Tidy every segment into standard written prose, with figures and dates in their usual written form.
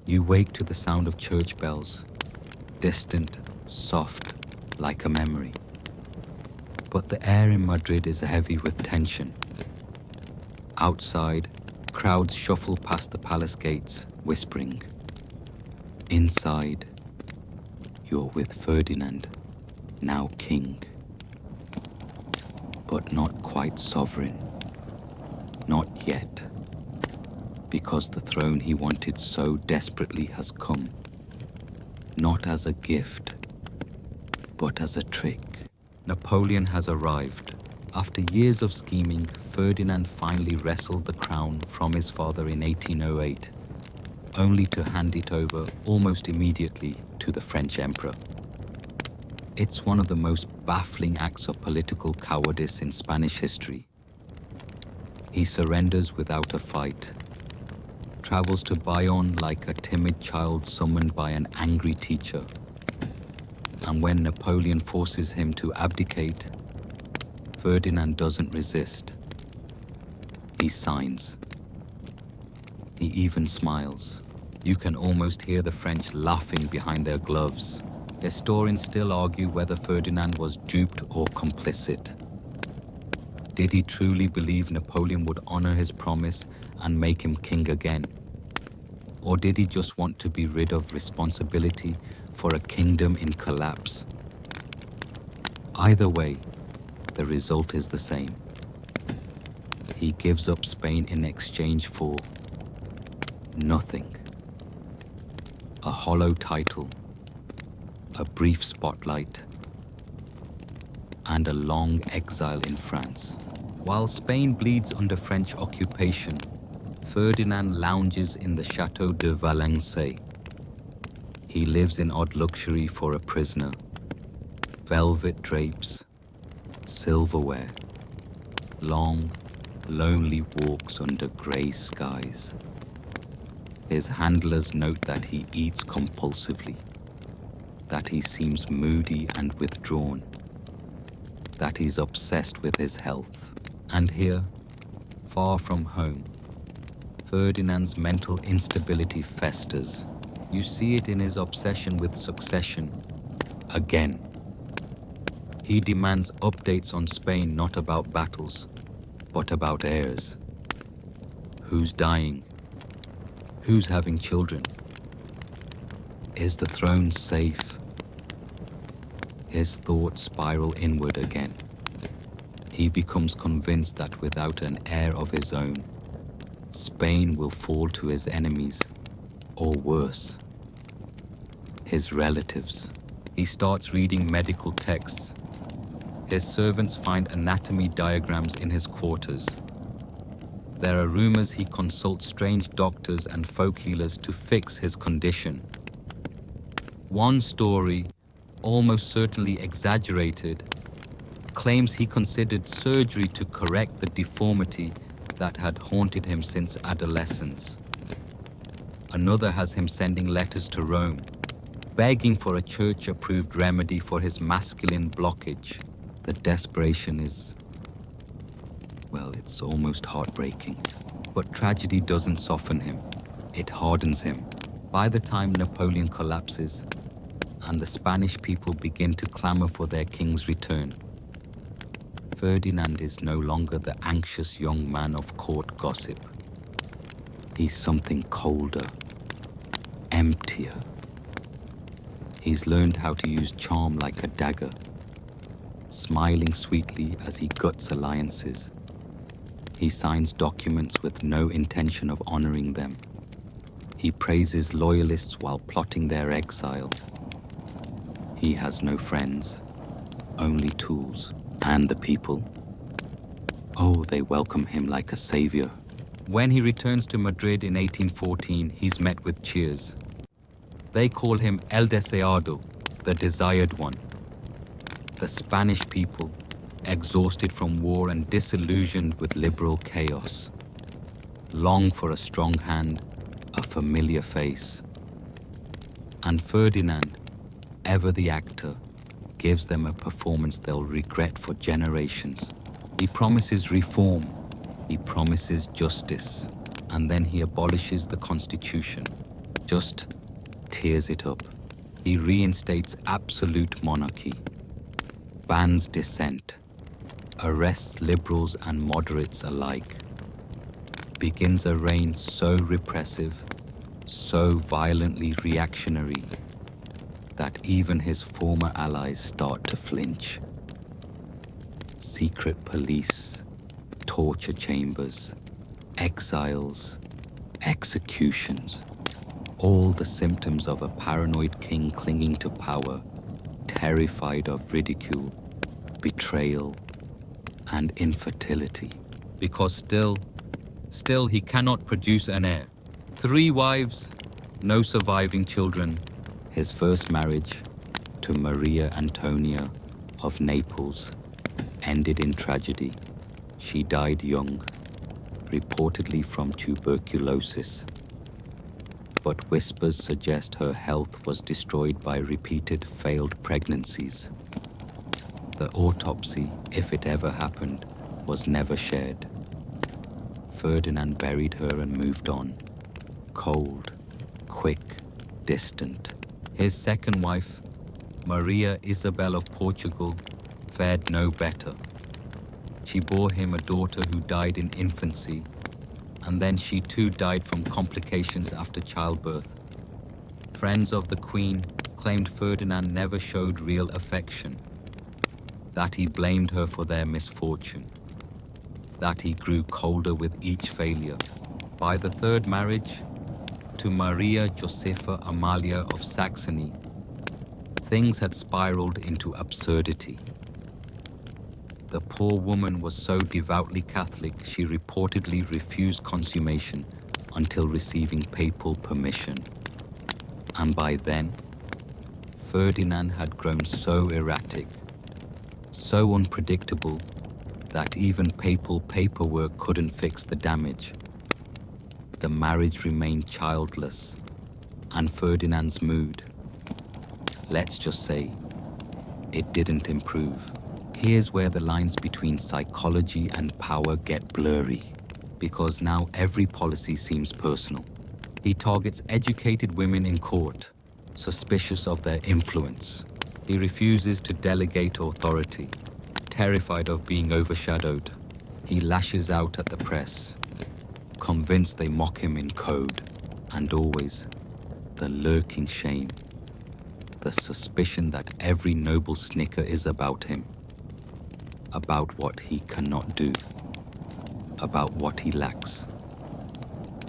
You wake to the sound of church bells, distant, soft, like a memory. But the air in Madrid is heavy with tension. Outside, crowds shuffle past the palace gates, whispering. Inside, you're with Ferdinand, now king. But not quite sovereign. Not yet. Because the throne he wanted so desperately has come. Not as a gift, but as a trick. Napoleon has arrived. After years of scheming, Ferdinand finally wrestled the crown from his father in 1808, only to hand it over almost immediately to the French emperor. It's one of the most baffling acts of political cowardice in Spanish history. He surrenders without a fight, travels to Bayonne like a timid child summoned by an angry teacher. And when Napoleon forces him to abdicate, Ferdinand doesn't resist. He signs. He even smiles. You can almost hear the French laughing behind their gloves. Historians still argue whether Ferdinand was duped or complicit. Did he truly believe Napoleon would honor his promise and make him king again? Or did he just want to be rid of responsibility for a kingdom in collapse? Either way, the result is the same. He gives up Spain in exchange for nothing. A hollow title, a brief spotlight, and a long exile in France. While Spain bleeds under French occupation, Ferdinand lounges in the Chateau de Valenciennes. He lives in odd luxury for a prisoner. Velvet drapes, silverware, long, lonely walks under grey skies. His handlers note that he eats compulsively, that he seems moody and withdrawn, that he's obsessed with his health. And here, far from home, Ferdinand's mental instability festers. You see it in his obsession with succession. Again. He demands updates on Spain not about battles, but about heirs. Who's dying? Who's having children? Is the throne safe? His thoughts spiral inward again. He becomes convinced that without an heir of his own, Spain will fall to his enemies, or worse, his relatives. He starts reading medical texts. His servants find anatomy diagrams in his quarters. There are rumors he consults strange doctors and folk healers to fix his condition. One story, almost certainly exaggerated, claims he considered surgery to correct the deformity that had haunted him since adolescence. Another has him sending letters to Rome, begging for a church-approved remedy for his masculine blockage. The desperation is, well, it's almost heartbreaking. But tragedy doesn't soften him, it hardens him. By the time Napoleon collapses, and the Spanish people begin to clamor for their king's return, Ferdinand is no longer the anxious young man of court gossip. He's something colder, emptier. He's learned how to use charm like a dagger, smiling sweetly as he guts alliances. He signs documents with no intention of honoring them. He praises loyalists while plotting their exile. He has no friends, only tools. And the people, oh, they welcome him like a savior. When he returns to Madrid in 1814, he's met with cheers. They call him El Deseado, the desired one. The Spanish people, exhausted from war and disillusioned with liberal chaos, long for a strong hand, a familiar face. And Ferdinand, ever the actor, gives them a performance they'll regret for generations. He promises reform, he promises justice, and then he abolishes the Constitution. just tears it up. He reinstates absolute monarchy, bans dissent, arrests liberals and moderates alike, begins a reign so repressive, so violently reactionary, that even his former allies start to flinch. Secret police, torture chambers, exiles, executions, all the symptoms of a paranoid king clinging to power, terrified of ridicule, betrayal, and infertility. Because still he cannot produce an heir. 3 wives, no surviving children. His first marriage to Maria Antonia of Naples ended in tragedy. She died young, reportedly from tuberculosis. But whispers suggest her health was destroyed by repeated failed pregnancies. The autopsy, if it ever happened, was never shared. Ferdinand buried her and moved on. Cold, quick, distant. His second wife, Maria Isabel of Portugal, fared no better. She bore him a daughter who died in infancy, and then she too died from complications after childbirth. Friends of the Queen claimed Ferdinand never showed real affection, that he blamed her for their misfortune, that he grew colder with each failure. By the third marriage, to Maria Josepha Amalia of Saxony, things had spiraled into absurdity. The poor woman was so devoutly Catholic she reportedly refused consummation until receiving papal permission. And by then, Ferdinand had grown so erratic, so unpredictable, that even papal paperwork couldn't fix the damage. The marriage remained childless, and Ferdinand's mood, let's just say, it didn't improve. Here's where the lines between psychology and power get blurry, because now every policy seems personal. He targets educated women in court, suspicious of their influence. He refuses to delegate authority, terrified of being overshadowed. He lashes out at the press, convinced they mock him in code, and always the lurking shame, the suspicion that every noble snicker is about him, about what he cannot do, about what he lacks,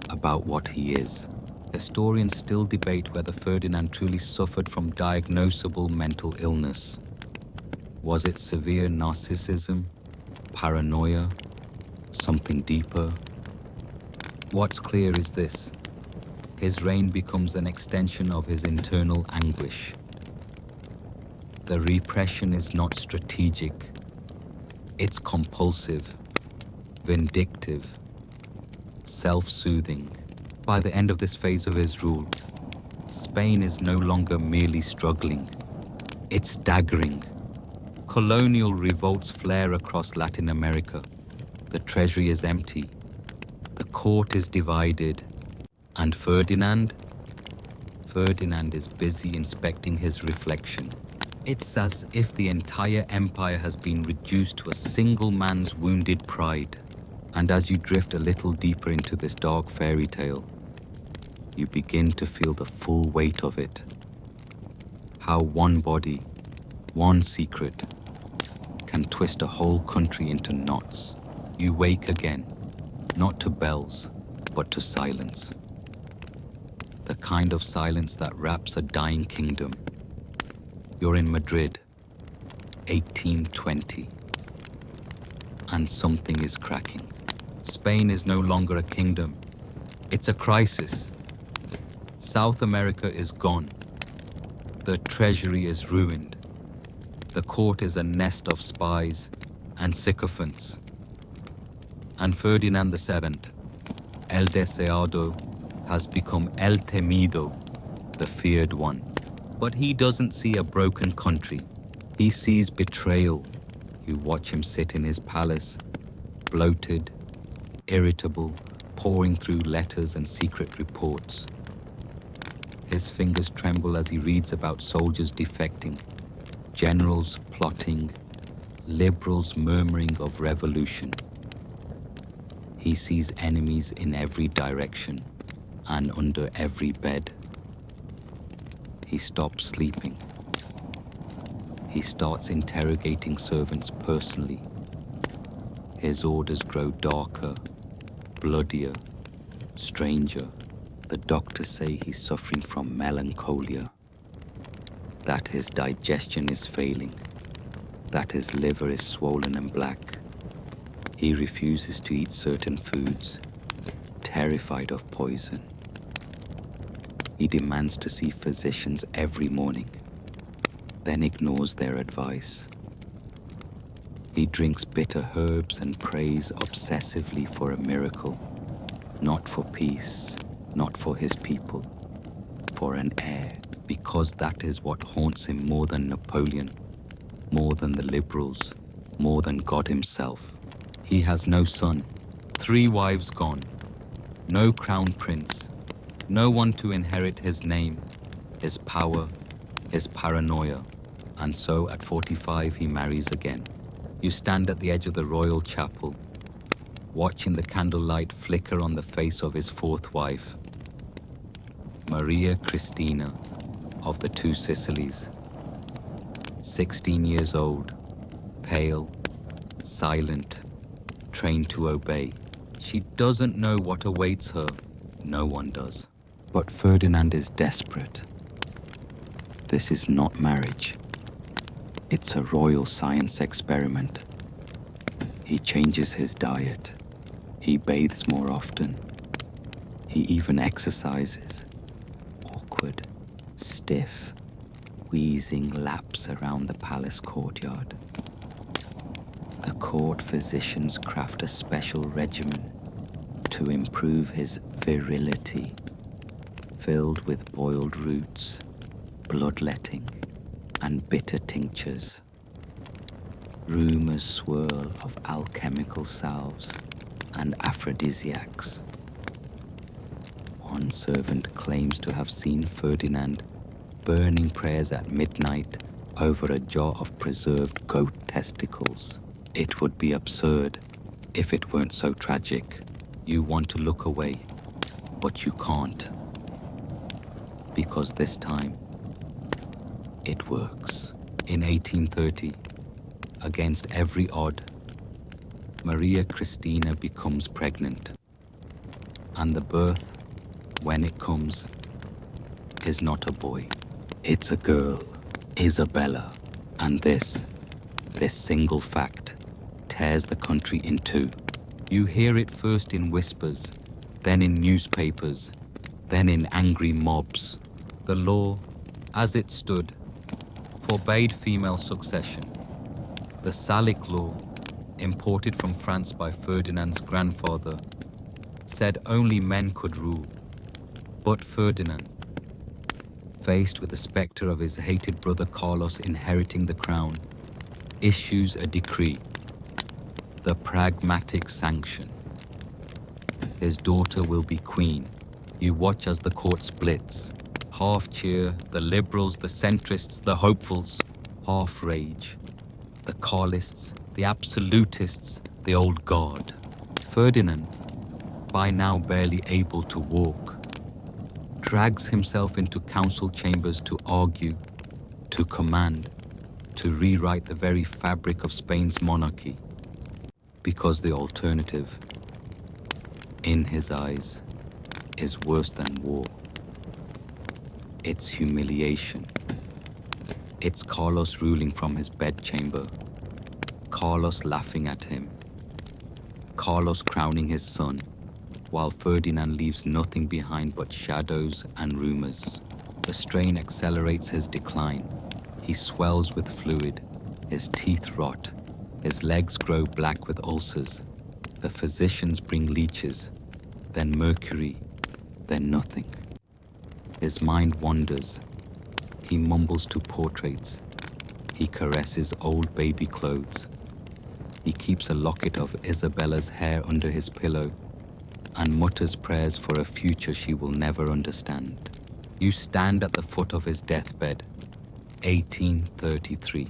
about what he is. Historians still debate whether Ferdinand truly suffered from diagnosable mental illness. Was it severe narcissism, paranoia, something deeper? What's clear is this: his reign becomes an extension of his internal anguish. The repression is not strategic, it's compulsive, vindictive, self-soothing. By the end of this phase of his rule, Spain is no longer merely struggling, it's staggering. Colonial revolts flare across Latin America. The treasury is empty, the court is divided, and Ferdinand is busy inspecting his reflection. It's as if the entire empire has been reduced to a single man's wounded pride. And as you drift a little deeper into this dark fairy tale, you begin to feel the full weight of it. How one body, one secret, can twist a whole country into knots. You wake again, not to bells, but to silence. The kind of silence that wraps a dying kingdom. You're in Madrid, 1820, and something is cracking. Spain is no longer a kingdom, it's a crisis. South America is gone. The treasury is ruined. The court is a nest of spies and sycophants. And Ferdinand VII, El Deseado, has become El Temido, the feared one. But he doesn't see a broken country. He sees betrayal. You watch him sit in his palace, bloated, irritable, pouring through letters and secret reports. His fingers tremble as he reads about soldiers defecting, generals plotting, liberals murmuring of revolution. He sees enemies in every direction and under every bed. He stops sleeping. He starts interrogating servants personally. His orders grow darker, bloodier, stranger. The doctors say he's suffering from melancholia, that his digestion is failing, that his liver is swollen and black. He refuses to eat certain foods, terrified of poison. He demands to see physicians every morning, then ignores their advice. He drinks bitter herbs and prays obsessively for a miracle, not for peace, not for his people, for an heir, because that is what haunts him more than Napoleon, more than the liberals, more than God himself. He has no son, 3 wives gone, no crown prince, no one to inherit his name, his power, his paranoia, and so at 45 he marries again. You stand at the edge of the royal chapel, watching the candlelight flicker on the face of his 4th wife, Maria Cristina of the 2 Sicilies. 16 years old, pale, silent, trained to obey. She doesn't know what awaits her. No one does. But Ferdinand is desperate. This is not marriage. It's a royal science experiment. He changes his diet. He bathes more often. He even exercises. Awkward, stiff, wheezing laps around the palace courtyard. The court physicians craft a special regimen to improve his virility, filled with boiled roots, bloodletting, and bitter tinctures. Rumors swirl of alchemical salves and aphrodisiacs. One servant claims to have seen Ferdinand burning prayers at midnight over a jar of preserved goat testicles. It would be absurd if it weren't so tragic. You want to look away, but you can't. Because this time, it works. In 1830, against every odd, Maria Cristina becomes pregnant. And the birth, when it comes, is not a boy. It's a girl, Isabella. And this single fact tears the country in 2. You hear it first in whispers, then in newspapers, then in angry mobs. The law, as it stood, forbade female succession. The Salic law, imported from France by Ferdinand's grandfather, said only men could rule. But Ferdinand, faced with the spectre of his hated brother Carlos inheriting the crown, issues a decree, the pragmatic sanction. His daughter will be queen. You watch as the court splits. Half cheer, the liberals, the centrists, the hopefuls. Half rage, the Carlists, the absolutists, the old guard. Ferdinand, by now barely able to walk, drags himself into council chambers to argue, to command, to rewrite the very fabric of Spain's monarchy. Because the alternative, in his eyes, is worse than war. It's humiliation. It's Carlos ruling from his bedchamber, Carlos laughing at him, Carlos crowning his son, while Ferdinand leaves nothing behind but shadows and rumors. The strain accelerates his decline. He swells with fluid, his teeth rot, his legs grow black with ulcers. The physicians bring leeches, then mercury, then nothing. His mind wanders. He mumbles to portraits. He caresses old baby clothes. He keeps a locket of Isabella's hair under his pillow and mutters prayers for a future she will never understand. You stand at the foot of his deathbed, 1833.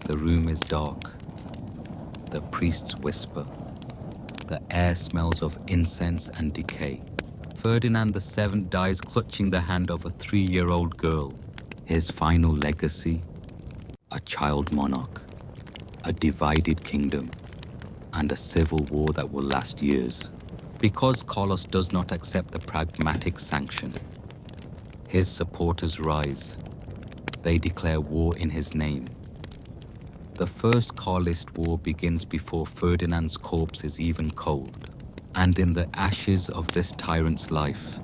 The room is dark. The priests whisper. The air smells of incense and decay. Ferdinand VII dies clutching the hand of a 3-year-old girl. His final legacy? A child monarch, a divided kingdom, and a civil war that will last years. Because Carlos does not accept the pragmatic sanction, his supporters rise. They declare war in his name. The First Carlist War begins before Ferdinand's corpse is even cold. And in the ashes of this tyrant's life,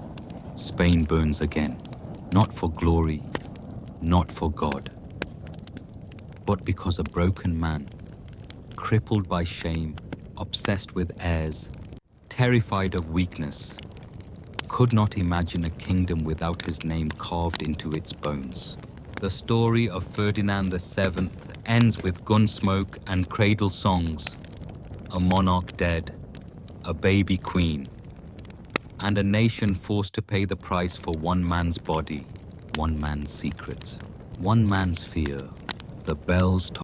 Spain burns again, not for glory, not for God, but because a broken man, crippled by shame, obsessed with heirs, terrified of weakness, could not imagine a kingdom without his name carved into its bones. The story of Ferdinand VII ends with gunsmoke and cradle songs, a monarch dead, a baby queen, and a nation forced to pay the price for one man's body, one man's secrets, one man's fear. The bells